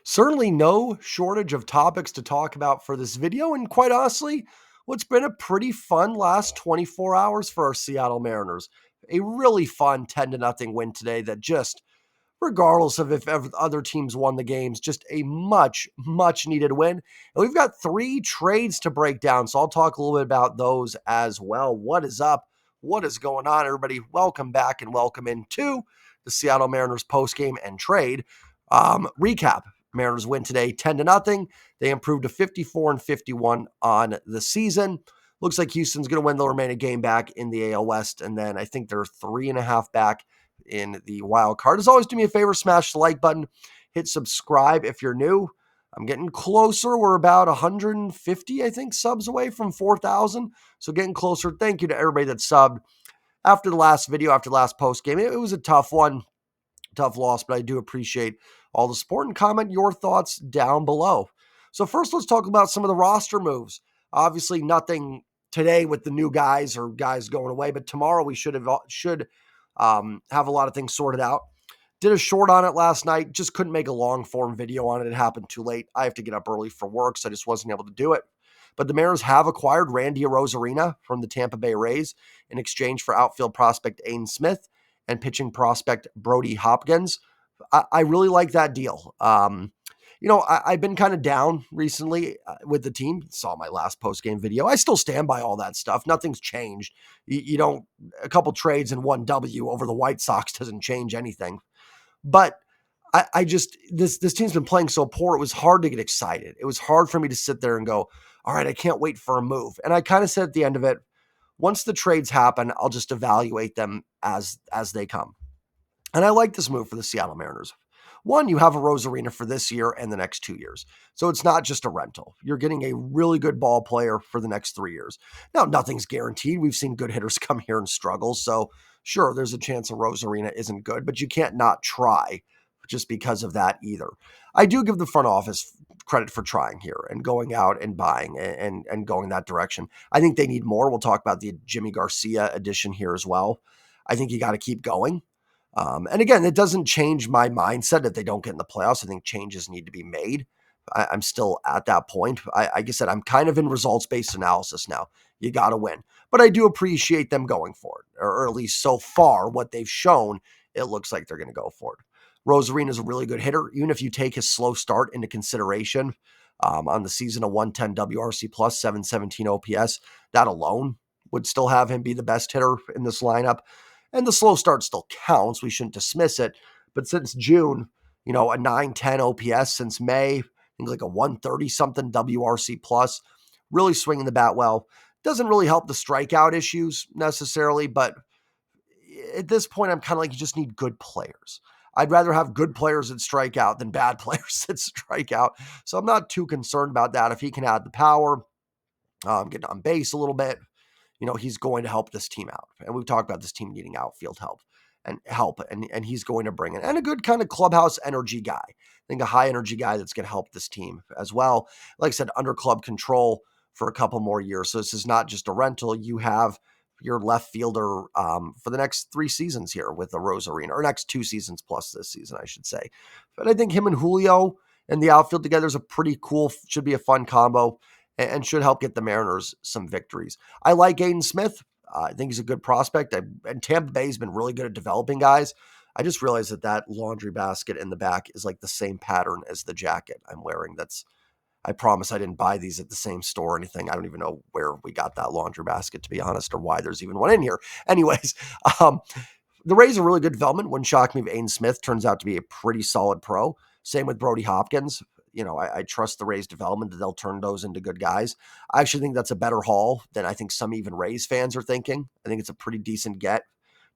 Certainly no shortage of topics to talk about for this video, and quite honestly, what's been a pretty fun last 24 hours for our Seattle Mariners. A really fun 10-0 win today that just, regardless of if other teams won the games, just a much needed win. And we've got 3 trades to break down, so I'll talk a little bit about those as well. What is up? What is going on, everybody? Welcome back and welcome into the Seattle Mariners postgame and trade recap. Mariners win today 10-0. They improved to 54-51 on the season. Looks like Houston's going to win the remaining game back in the AL West, and then I think they're 3.5 back in the wild card. As always, do me a favor, smash the like button, hit subscribe if you're new. I'm getting closer. We're about 150, I think, subs away from 4,000. So getting closer. Thank you to everybody that subbed. After the last video, after the last post game, it was a tough one. Tough loss, but I do appreciate all the support, and comment your thoughts down below. So first, let's talk about some of the roster moves. Obviously, nothing today with the new guys or guys going away, but tomorrow we should have a lot of things sorted out. Did a short on it last night. Just couldn't make a long form video on it. It happened too late. I have to get up early for work, so I just wasn't able to do it. But the Mariners have acquired Randy Arozarena from the Tampa Bay Rays in exchange for outfield prospect Aiden Smith and pitching prospect Brody Hopkins. I really like that deal. I've been kind of down recently with the team. Saw my last post-game video. I still stand by all that stuff. Nothing's changed. You don't, a couple trades and 1 W over the White Sox doesn't change anything. But this team's been playing so poor, it was hard to get excited. It was hard for me to sit there and go, all right, I can't wait for a move. And I kind of said at the end of it, once the trades happen, I'll just evaluate them as they come. And I like this move for the Seattle Mariners. One, you have Arozarena for this year and the next 2 years. So it's not just a rental. You're getting a really good ball player for the next 3 years. Now, nothing's guaranteed. We've seen good hitters come here and struggle. So sure, there's a chance Arozarena isn't good, but you can't not try just because of that either. I do give the front office credit for trying here and going out and buying and going that direction. I think they need more. We'll talk about the Jimmy Garcia addition here as well. I think you got to keep going. And again, it doesn't change my mindset that they don't get in the playoffs. I think changes need to be made. I'm still at that point. Like I said, I'm kind of in results-based analysis now. You got to win. But I do appreciate them going for it, or at least so far, what they've shown, it looks like they're going to go for it. Arozarena is a really good hitter. Even if you take his slow start into consideration, on the season of 110 WRC plus 717 OPS, that alone would still have him be the best hitter in this lineup. And the slow start still counts. We shouldn't dismiss it. But since June, a 910 OPS. Since May, I think like a 130 something WRC plus. Really swinging the bat well. Doesn't really help the strikeout issues necessarily, but at this point, I'm kind of like, you just need good players. I'd rather have good players that strike out than bad players that strike out. So I'm not too concerned about that. If he can add the power, get on base a little bit, he's going to help this team out. And we've talked about this team needing outfield help, and he's going to bring it. And a good kind of clubhouse energy guy. I think a high energy guy that's going to help this team as well. Like I said, under club control for a couple more years. So this is not just a rental. You have your left fielder for the next 3 seasons here with the Arozarena, or next 2 seasons plus this season, I should say. But I think him and Julio and the outfield together is a pretty cool, should be a fun combo, and should help get the Mariners some victories. I like Aiden Smith. I think he's a good prospect. And Tampa Bay's been really good at developing guys. I just realized that laundry basket in the back is like the same pattern as the jacket I'm wearing. I promise I didn't buy these at the same store or anything. I don't even know where we got that laundry basket, to be honest, or why there's even one in here. Anyways, the Rays are really good development. Wouldn't shock me if Aiden Smith turns out to be a pretty solid pro. Same with Brody Hopkins. I trust the Rays development that they'll turn those into good guys. I actually think that's a better haul than I think some even Rays fans are thinking. I think it's a pretty decent get.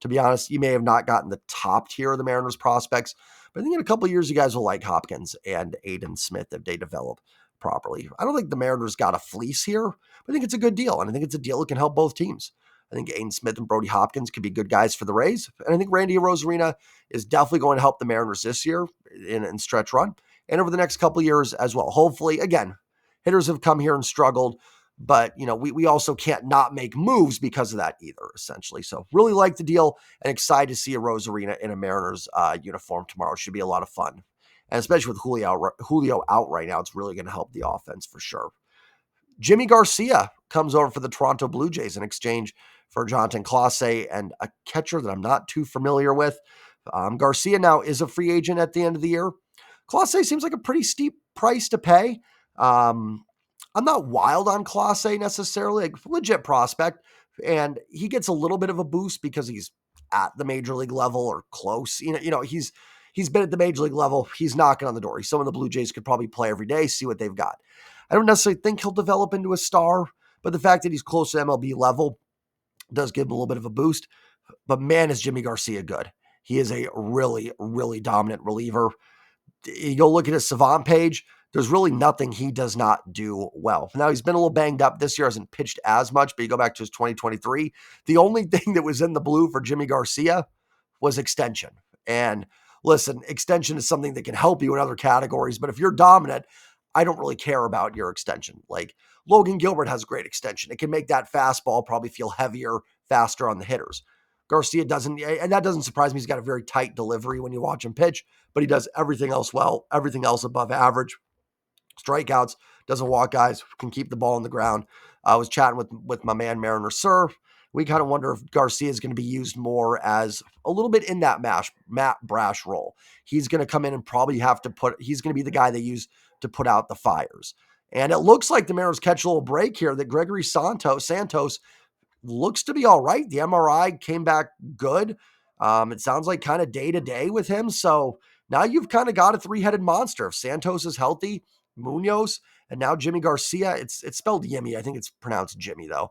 To be honest, you may have not gotten the top tier of the Mariners prospects, but I think in a couple of years, you guys will like Hopkins and Aiden Smith if they develop properly. I don't think the Mariners got a fleece here, but I think it's a good deal, and I think it's a deal that can help both teams. I think Aiden Smith and Brody Hopkins could be good guys for the Rays, and I think Randy Arozarena is definitely going to help the Mariners this year in stretch run, and over the next couple of years as well. Hopefully, again, hitters have come here and struggled, but we also can't not make moves because of that either, essentially. So really like the deal and excited to see Arozarena in a Mariners uniform tomorrow. Should be a lot of fun. And especially with Julio out right now, it's really going to help the offense for sure. Jimmy Garcia comes over for the Toronto Blue Jays in exchange for Jonathan Clase and a catcher that I'm not too familiar with. Garcia now is a free agent at the end of the year. Clase seems like a pretty steep price to pay. I'm not wild on Clase necessarily, like legit prospect, and he gets a little bit of a boost because he's at the major league level or close. He's been at the major league level. He's knocking on the door. He's someone the Blue Jays could probably play every day, see what they've got. I don't necessarily think he'll develop into a star, but the fact that he's close to MLB level does give him a little bit of a boost. But man, is Jimmy Garcia good. He is a really, really dominant reliever. You go look at his Savant page, there's really nothing he does not do well. Now, he's been a little banged up this year, hasn't pitched as much, but you go back to his 2023, the only thing that was in the blue for Jimmy Garcia was extension. And listen, extension is something that can help you in other categories, but if you're dominant, I don't really care about your extension. Like Logan Gilbert has great extension. It can make that fastball probably feel heavier, faster on the hitters. Garcia doesn't, and that doesn't surprise me. He's got a very tight delivery when you watch him pitch, but he does everything else well, everything else above average. Strikeouts, doesn't walk guys, can keep the ball on the ground. I was chatting with my man Mariner Sir. We kind of wonder if Garcia is going to be used more as a little bit in that Matt Brash role. He's going to come in and probably he's going to be the guy they use to put out the fires. And it looks like the Mariners catch a little break here that Gregory Santos looks to be all right. The MRI came back good. It sounds like kind of day to day with him. So now you've kind of got a three-headed monster. If Santos is healthy, Munoz, and now Jimmy Garcia, it's spelled Yimmy. I think it's pronounced Jimmy though.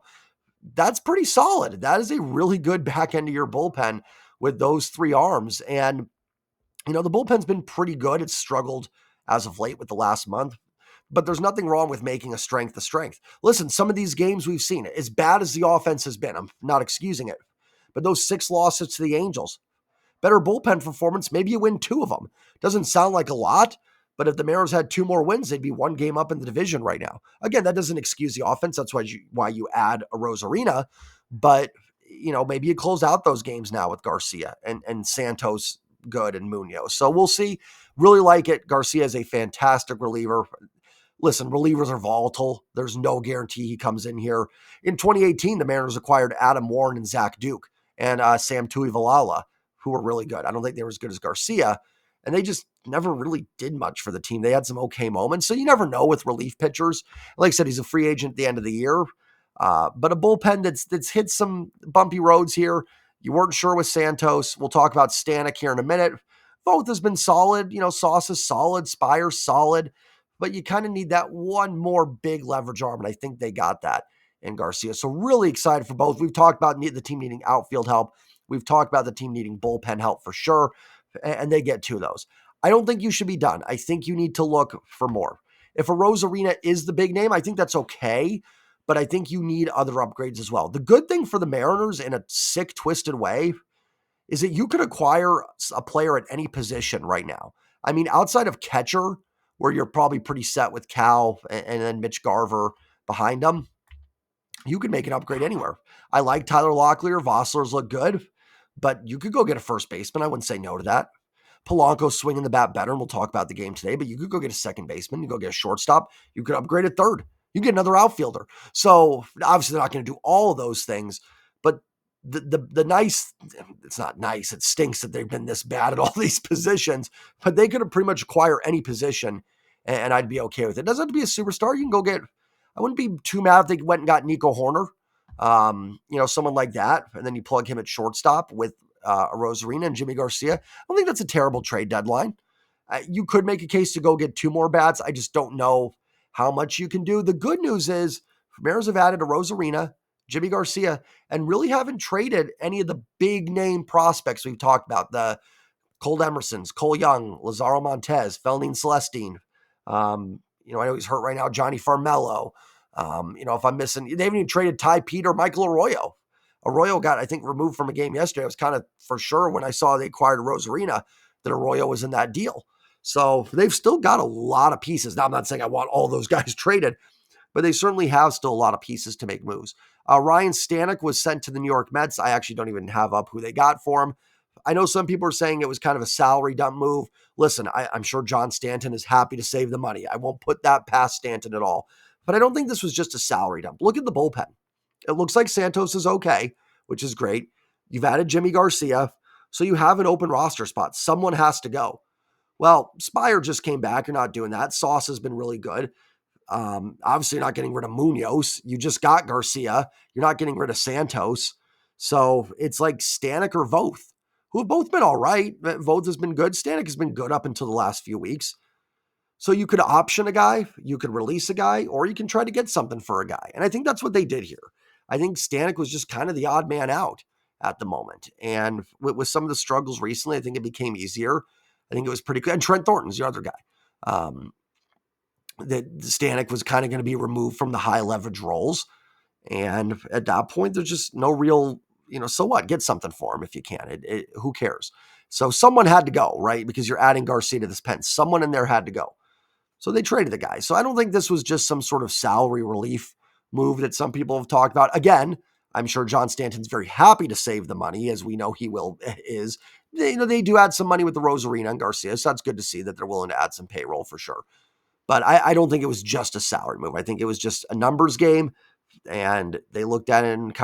That's pretty solid. That is a really good back end of your bullpen with those three arms. And, the bullpen's been pretty good. It's struggled as of late with the last month, but there's nothing wrong with making a strength a strength. Listen, some of these games we've seen, as bad as the offense has been, I'm not excusing it, but those 6 losses to the Angels, better bullpen performance, maybe you win 2 of them. Doesn't sound like a lot, but if the Mariners had 2 more wins, they'd be 1 game up in the division right now. Again, that doesn't excuse the offense. That's why you add Arozarena, but maybe you close out those games now with Garcia and Santos good and Munoz. So we'll see. Really like it. Garcia is a fantastic reliever. Listen, relievers are volatile. There's no guarantee he comes in here. In 2018, the Mariners acquired Adam Warren and Zach Duke and Sam Tuivailala, who were really good. I don't think they were as good as Garcia, and they just never really did much for the team. They had some okay moments, so you never know with relief pitchers. Like I said, he's a free agent at the end of the year, but a bullpen that's hit some bumpy roads here. You weren't sure with Santos. We'll talk about Stanek here in a minute. Voth has been solid. Sauce is solid. Spire's solid. But you kind of need that one more big leverage arm, and I think they got that in Garcia. So really excited for both. We've talked about the team needing outfield help. We've talked about the team needing bullpen help for sure, and they get 2 of those. I don't think you should be done. I think you need to look for more. If Arozarena is the big name, I think that's okay, but I think you need other upgrades as well. The good thing for the Mariners in a sick, twisted way is that you could acquire a player at any position right now. I mean, outside of catcher, where you're probably pretty set with Cal and then Mitch Garver behind them, you could make an upgrade anywhere. I like Tyler Locklear. Vossler's look good, but you could go get a first baseman. I wouldn't say no to that. Polanco's swinging the bat better, and we'll talk about the game today, but you could go get a second baseman. You go get a shortstop. You could upgrade a third. You get another outfielder. So obviously they're not going to do all of those things, but the nice, it's not nice. It stinks that they've been this bad at all these positions, but they could have pretty much acquire any position and I'd be okay with it. It doesn't have to be a superstar. You can go get, I wouldn't be too mad if they went and got Nico Horner, someone like that. And then you plug him at shortstop with Arozarena and Jimmy Garcia. I don't think that's a terrible trade deadline. You could make a case to go get 2 more bats. I just don't know how much you can do. The good news is Mariners have added Arozarena, Jimmy Garcia, and really haven't traded any of the big name prospects we've talked about. The Cole Emersons, Cole Young, Lazaro Montez, Felnine Celestine. I know he's hurt right now, Johnny Farmello. If I'm missing, they haven't even traded Ty Pete or Michael Arroyo. Arroyo got, I think, removed from a game yesterday. I was kind of for sure when I saw they acquired Arozarena that Arroyo was in that deal. So they've still got a lot of pieces. Now, I'm not saying I want all those guys traded, but they certainly have still a lot of pieces to make moves. Ryan Stanek was sent to the New York Mets. I actually don't even have up who they got for him. I know some people are saying it was kind of a salary dump move. Listen, I'm sure John Stanton is happy to save the money. I won't put that past Stanton at all. But I don't think this was just a salary dump. Look at the bullpen. It looks like Santos is okay, which is great. You've added Jimmy Garcia, so you have an open roster spot. Someone has to go. Well, Spire just came back. You're not doing that. Sauce has been really good. Obviously, you're not getting rid of Munoz. You just got Garcia. You're not getting rid of Santos. So it's like Stanek or Voth, who have both been all right. Voth has been good. Stanek has been good up until the last few weeks. So you could option a guy, you could release a guy, or you can try to get something for a guy. And I think that's what they did here. I think Stanek was just kind of the odd man out at the moment. And with some of the struggles recently, I think it became easier. I think it was pretty good. And Trent Thornton's the other guy. That Stanek was kind of going to be removed from the high leverage roles. And at that point, there's just no real, so what? Get something for him if you can. Who cares? So someone had to go, right? Because you're adding Garcia to this pen. Someone in there had to go. So they traded the guy. So I don't think this was just some sort of salary relief move that some people have talked about. Again, I'm sure John Stanton's very happy to save the money, as we know he is. They do add some money with the Arozarena and Garcia, so that's good to see that they're willing to add some payroll for sure. But I don't think it was just a salary move. I think it was just a numbers game, and they looked at it and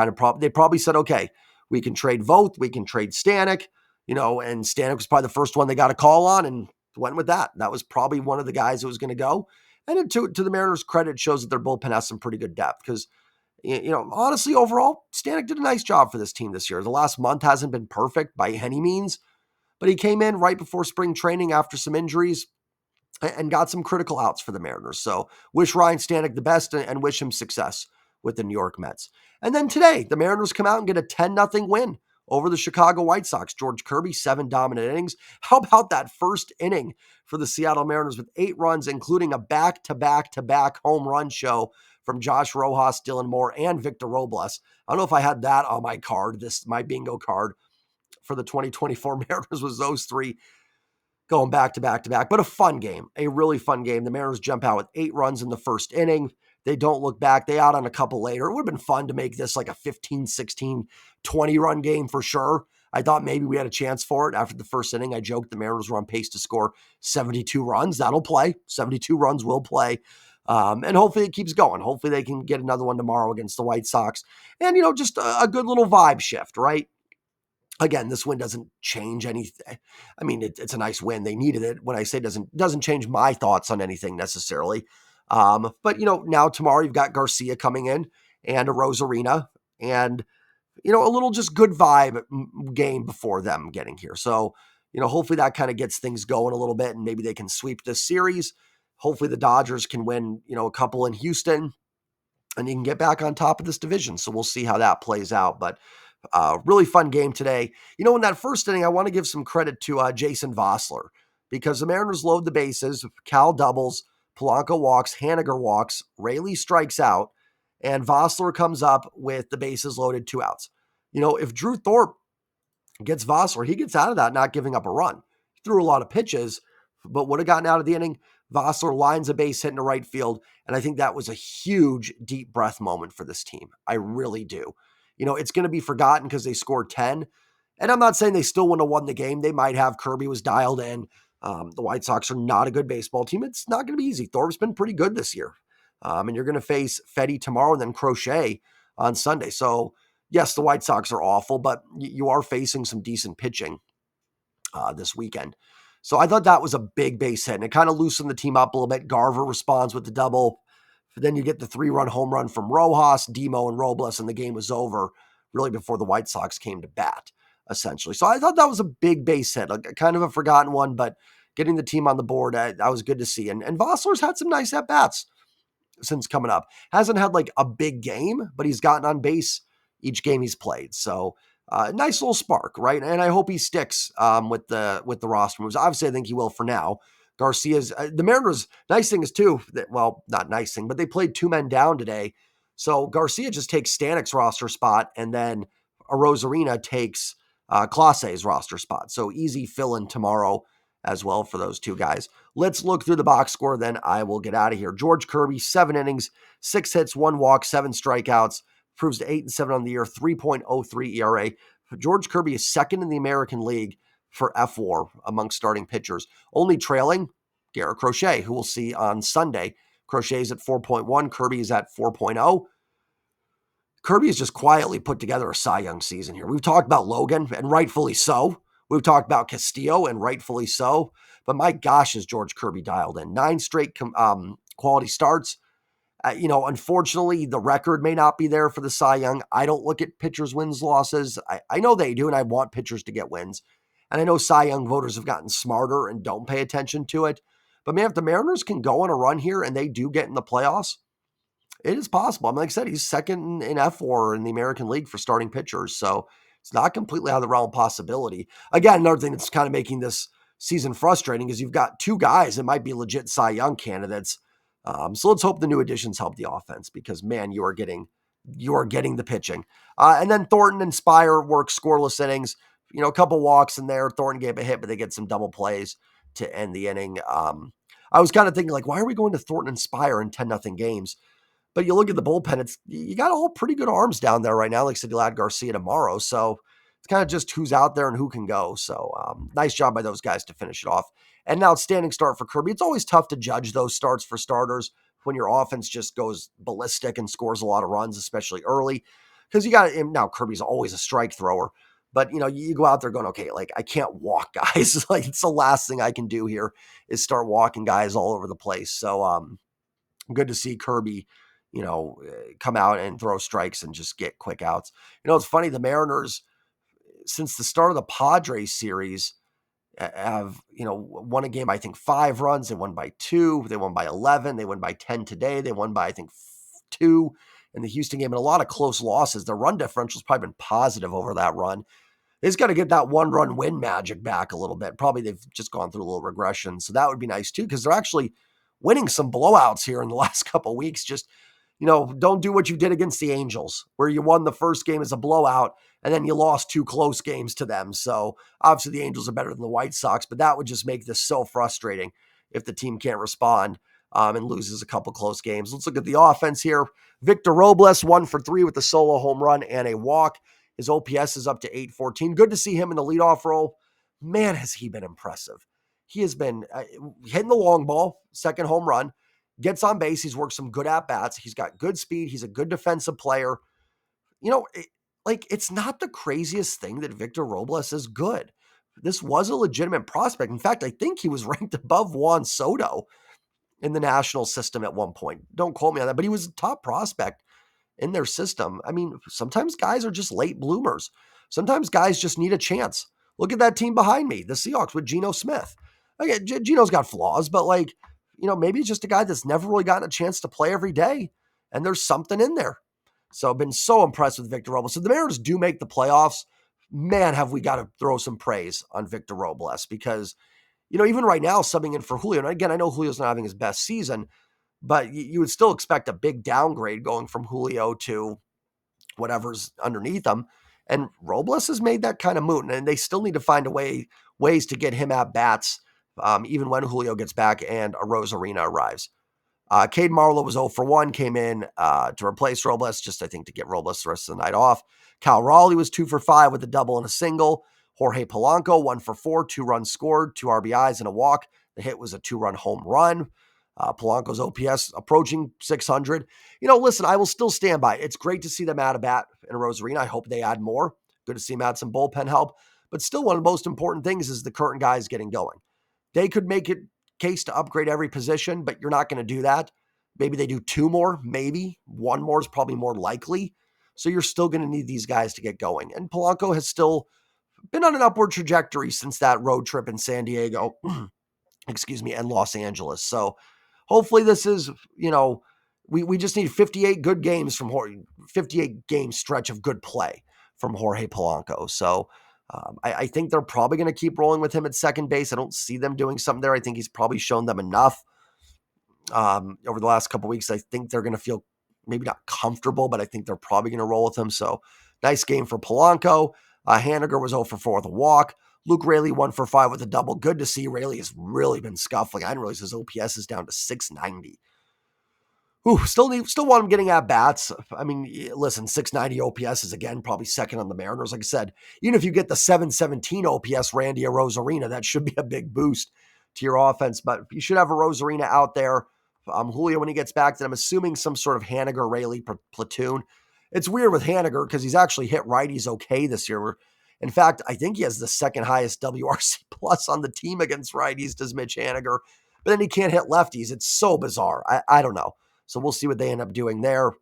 they probably said, okay, we can trade Voth, we can trade Stanek, and Stanek was probably the first one they got a call on and went with that. That was probably one of the guys that was going to go. And to the Mariners' credit, shows that their bullpen has some pretty good depth because, honestly, overall, Stanek did a nice job for this team this year. The last month hasn't been perfect by any means, but he came in right before spring training after some injuries and got some critical outs for the Mariners. So wish Ryan Stanek the best and wish him success with the New York Mets. And then today, the Mariners come out and get a 10-0 win over the Chicago White Sox. George Kirby, 7 dominant innings. How about that first inning for the Seattle Mariners with 8 runs, including a back-to-back-to-back home run show from Josh Rojas, Dylan Moore, and Victor Robles. I don't know if I had that on my card, my bingo card for the 2024 Mariners was those 3 going back to back to back, but a fun game, a really fun game. The Mariners jump out with 8 runs in the first inning. They don't look back. They out on a couple later. It would have been fun to make this like a 15, 16, 20 run game for sure. I thought maybe we had a chance for it after the first inning. I joked the Mariners were on pace to score 72 runs. That'll play. 72 runs will play. And hopefully it keeps going. Hopefully they can get another one tomorrow against the White Sox. And, just a good little vibe shift, right? Again, this win doesn't change anything. I mean, it's a nice win. They needed it. When I say doesn't change my thoughts on anything necessarily. But now tomorrow you've got Garcia coming in and Arozarena and a little just good vibe game before them getting here. So hopefully that kind of gets things going a little bit, and maybe they can sweep this series. Hopefully the Dodgers can win a couple in Houston, and you can get back on top of this division. So we'll see how that plays out, but. Really fun game today. In that first inning, I want to give some credit to Jason Vossler because the Mariners load the bases. Cal doubles, Polanco walks, Haniger walks, Raley strikes out, and Vossler comes up with the bases loaded, 2 outs. If Drew Thorpe gets Vossler, he gets out of that not giving up a run. He threw a lot of pitches, but would have gotten out of the inning. Vossler lines a base hit into right field, and I think that was a huge deep breath moment for this team. I really do. It's going to be forgotten because they scored 10. And I'm not saying they still wouldn't have won the game. They might have. Kirby was dialed in. The White Sox are not a good baseball team. It's not going to be easy. Thorpe's been pretty good this year. And you're going to face Fetty tomorrow and then Crochet on Sunday. So, yes, the White Sox are awful, but you are facing some decent pitching this weekend. So I thought that was a big base hit, and it kind of loosened the team up a little bit. Garver responds with the double. Then you get the 3-run home run from Rojas, Demo, and Robles, and the game was over really before the White Sox came to bat, essentially. So I thought that was a big base hit, kind of a forgotten one, but getting the team on the board, that was good to see. And Vossler's had some nice at-bats since coming up. Hasn't had like a big game, but he's gotten on base each game he's played. So nice little spark, right? And I hope he sticks with the roster moves. Obviously, I think he will for now. Garcia's the Mariners. Nice thing is too that, well, not nice thing, but they played 2 men down today. So Garcia just takes Stanek's roster spot, and then Arozarena takes Clase's roster spot. So easy fill in tomorrow as well for those 2 guys. Let's look through the box score, then I will get out of here. George Kirby, 7 innings, 6 hits, 1 walk, 7 strikeouts, proves to 8-7 on the year, 3.03 ERA, George Kirby is second in the American League for FWAR among starting pitchers, only trailing Garrett Crochet, who we'll see on Sunday. Crochet is at 4.1, Kirby is at 4.0. Kirby has just quietly put together a Cy Young season here. We've talked about Logan, and rightfully so. We've talked about Castillo, and rightfully so. But my gosh, is George Kirby dialed in. 9 straight quality starts. Unfortunately, the record may not be there for the Cy Young. I don't look at pitchers' wins, losses. I know they do, and I want pitchers to get wins. And I know Cy Young voters have gotten smarter and don't pay attention to it. But man, if the Mariners can go on a run here and they do get in the playoffs, it is possible. I mean, like I said, he's second in FWAR in the American League for starting pitchers. So it's not completely out of the realm of possibility. Again, another thing that's kind of making this season frustrating is you've got 2 guys that might be legit Cy Young candidates. So let's hope the new additions help the offense because, man, you are getting the pitching. And then Thornton and Spire work scoreless innings. A couple walks in there. Thornton gave a hit, but they get some double plays to end the inning. I was kind of thinking, like, why are we going to Thornton and Spire in 10-0 games? But you look at the bullpen, you got all pretty good arms down there right now. Like I said, you'll add Garcia tomorrow. So it's kind of just who's out there and who can go. So nice job by those guys to finish it off. And an outstanding start for Kirby. It's always tough to judge those starts for starters when your offense just goes ballistic and scores a lot of runs, especially early. Because now Kirby's always a strike thrower. But, you go out there going, okay, like I can't walk guys. Like it's the last thing I can do here is start walking guys all over the place. So good to see Kirby come out and throw strikes and just get quick outs. It's funny. The Mariners, since the start of the Padres series, have, won a game, I think 5 runs. They won by 2. They won by 11. They won by 10 today. They won by, I think, 2 in the Houston game, and a lot of close losses. Their run differential's probably been positive over that run. They just got to get that 1-run win magic back a little bit. Probably they've just gone through a little regression. So that would be nice too, because they're actually winning some blowouts here in the last couple of weeks. Just, don't do what you did against the Angels, where you won the first game as a blowout and then you lost 2 close games to them. So obviously the Angels are better than the White Sox, but that would just make this so frustrating if the team can't respond and loses a couple close games. Let's look at the offense here. Victor Robles, 1 for 3 with a solo home run and a walk. His OPS is up to 814. Good to see him in the leadoff role. Man, has he been impressive. He has been hitting the long ball, second home run, gets on base. He's worked some good at-bats. He's got good speed. He's a good defensive player. It's not the craziest thing that Victor Robles is good. This was a legitimate prospect. In fact, I think he was ranked above Juan Soto in the national system at one point. Don't quote me on that, but he was a top prospect in their system. I mean, sometimes guys are just late bloomers. Sometimes guys just need a chance. Look at that team behind me, the Seahawks with Geno Smith. Okay, Geno's got flaws, but maybe it's just a guy that's never really gotten a chance to play every day, and there's something in there. So I've been so impressed with Victor Robles. So the Mariners do make the playoffs. Man, have we got to throw some praise on Victor Robles because, even right now, subbing in for Julio, and again, I know Julio's not having his best season, but you would still expect a big downgrade going from Julio to whatever's underneath him. And Robles has made that kind of moot, and they still need to find ways to get him at bats, even when Julio gets back and Arozarena arrives. Cade Marlowe was 0 for 1, came in to replace Robles, just I think to get Robles the rest of the night off. Cal Raleigh was 2 for 5 with a double and a single. Jorge Polanco, 1 for 4, 2 runs scored, 2 RBIs and a walk. The hit was a 2-run home run. Polanco's OPS approaching 600. Listen, I will still stand by it. It's great to see them add a bat in Arozarena. I hope they add more. Good to see them add some bullpen help. But still, one of the most important things is the current guys getting going. They could make it case to upgrade every position, but you're not going to do that. Maybe they do 2 more, maybe 1 more is probably more likely. So you're still going to need these guys to get going. And Polanco has still been on an upward trajectory since that road trip in San Diego, and Los Angeles. So hopefully this is, we just need 58 good games from 58 game stretch of good play from Jorge Polanco. So I think they're probably going to keep rolling with him at second base. I don't see them doing something there. I think he's probably shown them enough over the last couple of weeks. I think they're going to feel maybe not comfortable, but I think they're probably going to roll with him. So nice game for Polanco. Haniger was 0 for 4 with a walk. Luke Raley 1 for 5 with a double. Good to see. Raley has really been scuffling. I didn't realize his OPS is down to 690. Still want him getting at bats. I mean, listen, 690 OPS is again probably second on the Mariners. Like I said, even if you get the 717 OPS Randy Arozarena, that should be a big boost to your offense. But you should have Arozarena out there. Julio, when he gets back, then I'm assuming some sort of Haniger Rayleigh platoon. It's weird with Haniger because he's actually hit righties okay this year. In fact, I think he has the second highest WRC plus on the team against righties, does Mitch Haniger. But then he can't hit lefties. It's so bizarre. I don't know. So we'll see what they end up doing there.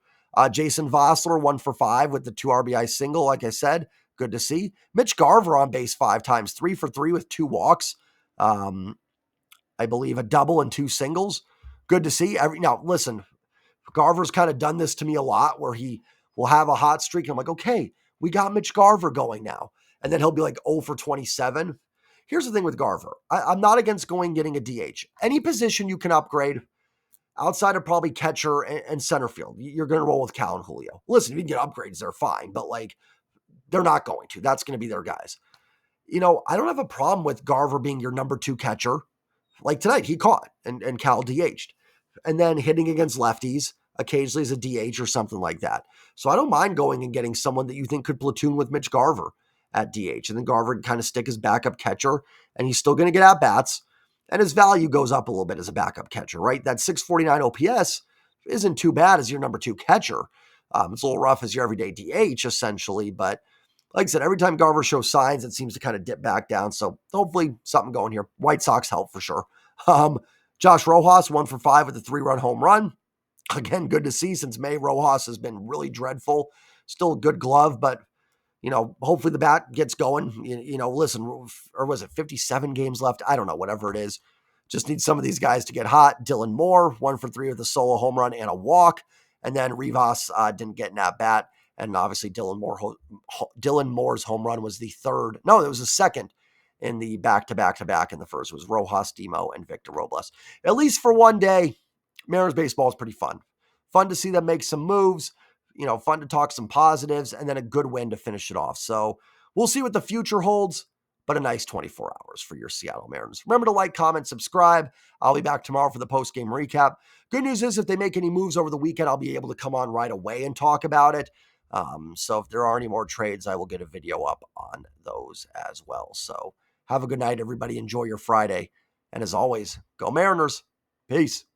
Jason Vossler, 1-for-5 with the 2 RBI single. Like I said, good to see. Mitch Garver on base 5 times, 3-for-3 with 2 walks. I believe a double and 2 singles. Good to see. Now, listen, Garver's kind of done this to me a lot where he will have a hot streak. And I'm like, okay, we got Mitch Garver going now. And then he'll be like 0-for-27. Here's the thing with Garver. I'm not against getting a DH. Any position you can upgrade, outside of probably catcher and center field, you're going to roll with Cal and Julio. Listen, if you can get upgrades, they're fine, but like they're not going to. That's going to be their guys. I don't have a problem with Garver being your number 2 catcher. Like tonight, he caught and Cal DH'd. And then hitting against lefties occasionally as a DH or something like that. So I don't mind going and getting someone that you think could platoon with Mitch Garver at DH. And then Garver can kind of stick his backup catcher, and he's still going to get at bats. And his value goes up a little bit as a backup catcher, right? That 649 OPS isn't too bad as your number 2 catcher. It's a little rough as your everyday DH, essentially. But like I said, every time Garver shows signs, it seems to kind of dip back down. So hopefully something going here. White Sox help for sure. Josh Rojas, 1-for-5 with a 3-run home run. Again, good to see since May. Rojas has been really dreadful. Still a good glove, but hopefully the bat gets going. Listen, or was it 57 games left? I don't know, whatever it is. Just need some of these guys to get hot. Dylan Moore, 1-for-3 with a solo home run and a walk. And then Rivas didn't get an at-bat. And obviously Dylan Moore's home run was the third. No, it was the second in the back-to-back-to-back in the first. It was Rojas, Demo, and Victor Robles. At least for one day, Mariners baseball is pretty fun. Fun to see them make some moves. Fun to talk some positives, and then a good win to finish it off. So we'll see what the future holds, but a nice 24 hours for your Seattle Mariners. Remember to like, comment, subscribe. I'll be back tomorrow for the post-game recap. Good news is if they make any moves over the weekend, I'll be able to come on right away and talk about it. So if there are any more trades, I will get a video up on those as well. So have a good night, everybody. Enjoy your Friday. And as always, go Mariners. Peace.